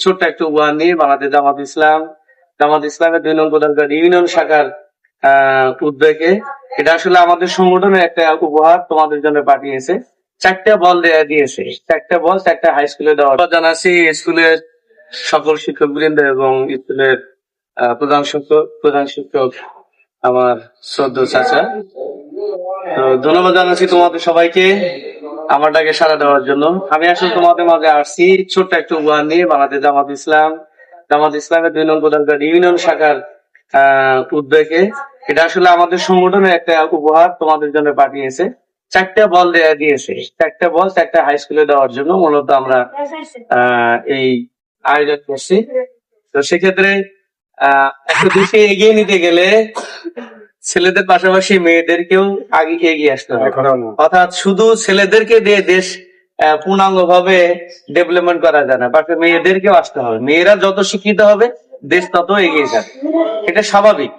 ছোট্ট একটা উপহার নিয়ে বাংলাদেশ জামাত ইসলামের 2 নং কোদালকার ইউনিয়ন শাখার উদ্যোগে এটা আসলে আমাদের সংগঠনের একটা উপহার তোমাদের জন্য পাঠিয়েছে। 4টা বল দিয়েছে, 4টা বল 4টা হাই স্কুলে দেওয়া জানাচ্ছি স্কুলের সকল শিক্ষক বৃন্দ এবং স্কুলের প্রধান শিক্ষক আমার শ্রদ্ধেয় চাচা। তো ধন্যবাদ জানাচ্ছি তোমাদের সবাইকে আমার ডাকে সাড়া দেওয়ার জন্য। আমি আসলে তোমাদের মাঝে আসছি ছোট্ট একটা উপহার নিয়ে বাংলাদেশ জামাত ইসলামের 2 নং কোদালকার ইউনিয়ন শাখার উদ্যোগে এটা আসলে আমাদের সংগঠনের একটা উপহার তোমাদের জন্য পাঠিয়েছে। 4টা বল দিয়েছে, 4টা বল 4টা হাই স্কুলে দেওয়ার জন্য মূলত আমরা এই আয়োজন করছি। তো সেক্ষেত্রে একটা দেশে এগিয়ে নিতে গেলে ছেলেদের পাশাপাশি মেয়েদেরকেও আগে এগিয়ে আসতে হবে, অর্থাৎ শুধু ছেলেদেরকে দিয়ে দেশ পূর্ণাঙ্গ ভাবে ডেভেলপমেন্ট করা যায় না, পাশে মেয়েদেরকেও আসতে হবে। মেয়েরা যত শিক্ষিত হবে দেশ তত এগিয়ে যাবে, এটা স্বাভাবিক।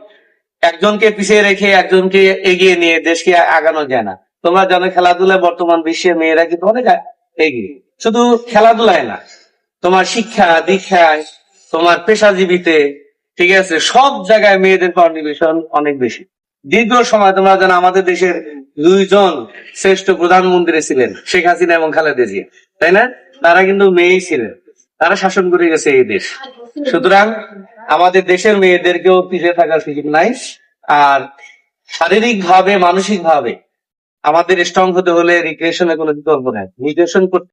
একজনকে পিছিয়ে রেখে একজনকে এগিয়ে নিয়ে দেশকে আগানো যায় না। তোমরা জানো খেলাধুলায় বর্তমান বিশ্বে মেয়েরা কিন্তু অনেক এগিয়ে, শুধু খেলাধুলায় না, তোমার শিক্ষা দীক্ষায়, তোমার পেশাজীবীতে, ঠিক আছে, সব জায়গায় মেয়েদের কন্ট্রিবিউশন অনেক বেশি। দীর্ঘ সময় তোমরা জানো আমাদের দেশের 2 জন শ্রেষ্ঠ প্রধানমন্ত্রী ছিলেন, শেখ হাসিনা এবং খালেদা জিয়া, তাই না? তারা কিন্তু মেয়েই ছিলেন, তারা শাসন করে গেছে এই দেশ। সুতরাং আমাদের দেশের মেয়েদেরকেও পিছিয়ে থাকার সুযোগ নাই। আর শারীরিক ভাবে মানসিক ভাবে আমাদের স্ট্রং হতে হলে রিক্রিয়েশনের কোনো বিকল্প নাই। রিক্রিয়েশন করতে